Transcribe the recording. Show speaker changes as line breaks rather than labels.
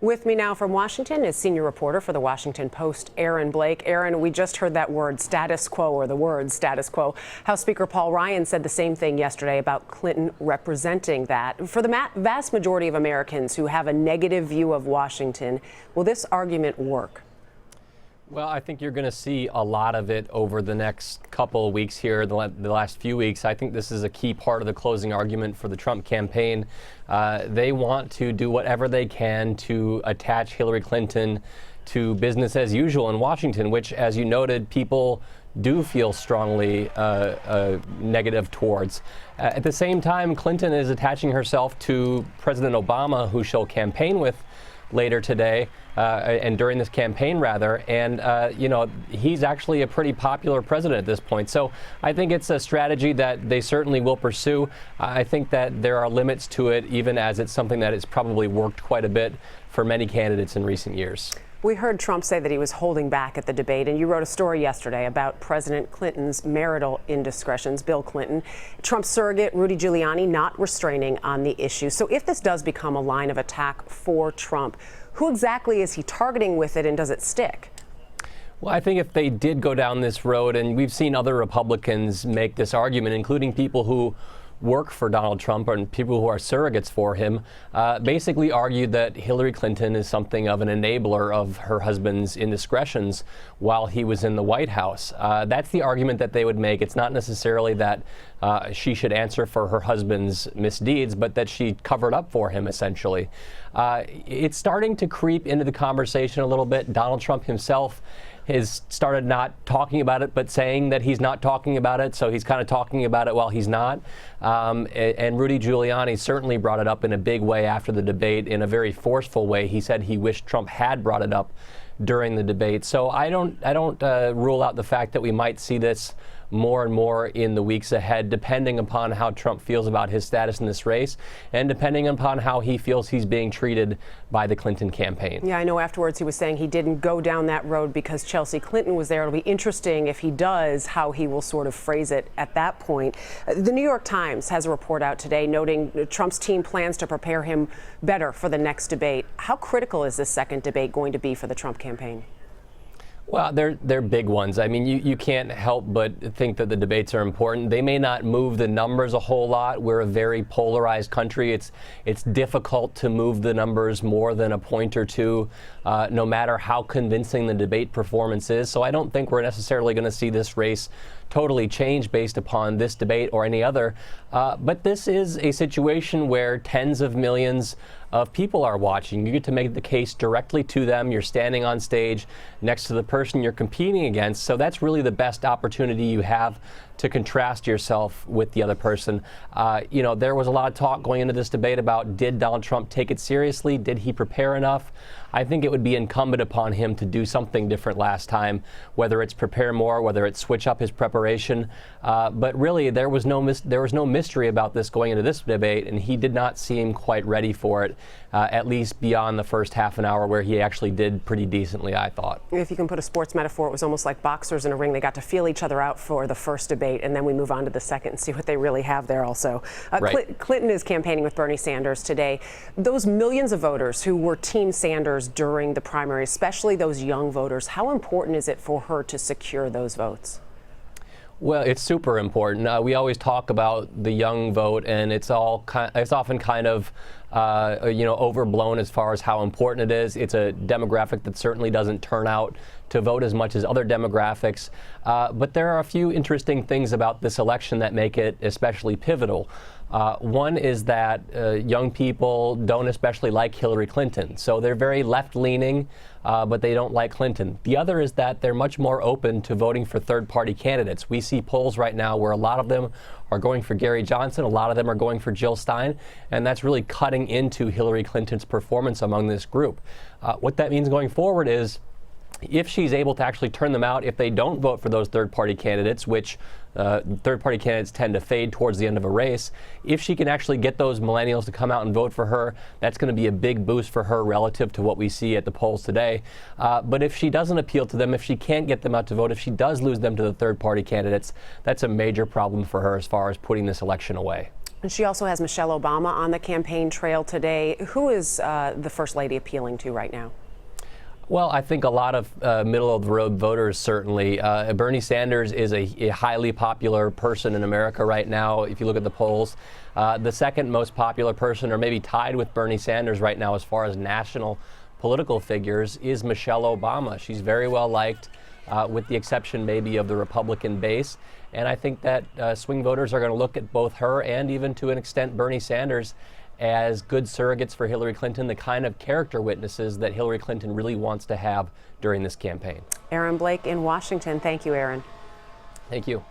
With me now from Washington is senior reporter for the Washington Post, Aaron Blake. Aaron, we just heard that word status quo, or the word status quo. House Speaker Paul Ryan said the same thing yesterday about Clinton representing that. For the vast majority of Americans who have a negative view of Washington, will this argument work?
Well, I think you're going to see a lot of it over the next couple of weeks here, the last few weeks. I think this is a key part of the closing argument for the Trump campaign. They want to do whatever they can to attach Hillary Clinton to business as usual in Washington, which, as you noted, people do feel strongly negative towards. At the same time, Clinton is attaching herself to President Obama, who she'll campaign with later today, and during this campaign rather, and he's actually a pretty popular president at this point. So I think it's a strategy that they certainly will pursue. I think that there are limits to it, even as it's something that has probably worked quite a bit for many candidates in recent years.
We heard Trump say that he was holding back at the debate, and you wrote a story yesterday about President Clinton's marital indiscretions, Bill Clinton. Trump's surrogate, Rudy Giuliani, not restraining on the issue. So if this does become a line of attack for Trump, who exactly is he targeting with it, and does it stick?
Well, I think if they did go down this road, and we've seen other Republicans make this argument, including people who work for Donald Trump and people who are surrogates for him, basically argued that Hillary Clinton is something of an enabler of her husband's indiscretions while he was in the White House. That's the argument that they would make. It's not necessarily that she should answer for her husband's misdeeds, but that she covered up for him, essentially. It's starting to creep into the conversation a little bit. Donald Trump himself has started not talking about it, but saying that he's not talking about it. So he's kind of talking about it while he's not. And Rudy Giuliani certainly brought it up in a big way after the debate, in a very forceful way. He said he wished Trump had brought it up during the debate. So I don't rule out the fact that we might see this more and more in the weeks ahead, depending upon how Trump feels about his status in this race and depending upon how he feels he's being treated by the Clinton campaign.
Yeah, I know afterwards he was saying he didn't go down that road because Chelsea Clinton was there. It'll be interesting if he does, how he will sort of phrase it at that point. The New York Times has a report out today noting Trump's team plans to prepare him better for the next debate. How critical is this second debate going to be for the Trump campaign?
Well, they're big ones. I mean, you can't help but think that the debates are important. They may not move the numbers a whole lot. We're a very polarized country. It's difficult to move the numbers more than a point or two, no matter how convincing the debate performance is. So I don't think we're necessarily going to see this race totally change based upon this debate or any other. But this is a situation where tens of millions of people are watching. You get to make the case directly to them. You're standing on stage next to the person you're competing against. So that's really the best opportunity you have to contrast yourself with the other person. There was a lot of talk going into this debate about, did Donald Trump take it seriously? Did he prepare enough? I think it would be incumbent upon him to do something different last time, whether it's prepare more, whether it's switch up his preparation. But really, there was no mystery about this going into this debate, and he did not seem quite ready for it, at least beyond the first half an hour, where he actually did pretty decently, I thought.
If you can put a sports metaphor, it was almost like boxers in a ring. They got to feel each other out for the first debate, and then we move on to the second and see what they really have there also.
Right.
Clinton is campaigning with Bernie Sanders today. Those millions of voters who were Team Sanders during the primary, especially those young voters, how important is it for her to secure those votes?
Well, it's super important. We always talk about the young vote, and it's often kind of overblown as far as how important it is. It's a demographic that certainly doesn't turn out to vote as much as other demographics. But there are a few interesting things about this election that make it especially pivotal. One is that young people don't especially like Hillary Clinton, so they're very left-leaning, but they don't like Clinton. The other is that they're much more open to voting for third-party candidates. We see polls right now where a lot of them are going for Gary Johnson, a lot of them are going for Jill Stein, and that's really cutting into Hillary Clinton's performance among this group. What that means going forward is, if she's able to actually turn them out, if they don't vote for those third-party candidates, which third-party candidates tend to fade towards the end of a race, if she can actually get those millennials to come out and vote for her, that's going to be a big boost for her relative to what we see at the polls today. But if she doesn't appeal to them, if she can't get them out to vote, if she does lose them to the third-party candidates, that's a major problem for her as far as putting this election away.
And she also has Michelle Obama on the campaign trail today. Who is the First Lady appealing to right now?
Well, I think a lot of middle-of-the-road voters, certainly. Bernie Sanders is a highly popular person in America right now, if you look at the polls. The second most popular person, or maybe tied with Bernie Sanders right now as far as national political figures, is Michelle Obama. She's very well liked, with the exception maybe of the Republican base. And I think that swing voters are going to look at both her and even to an extent Bernie Sanders as good surrogates for Hillary Clinton, the kind of character witnesses that Hillary Clinton really wants to have during this campaign.
Aaron Blake in Washington. Thank you, Aaron.
Thank you.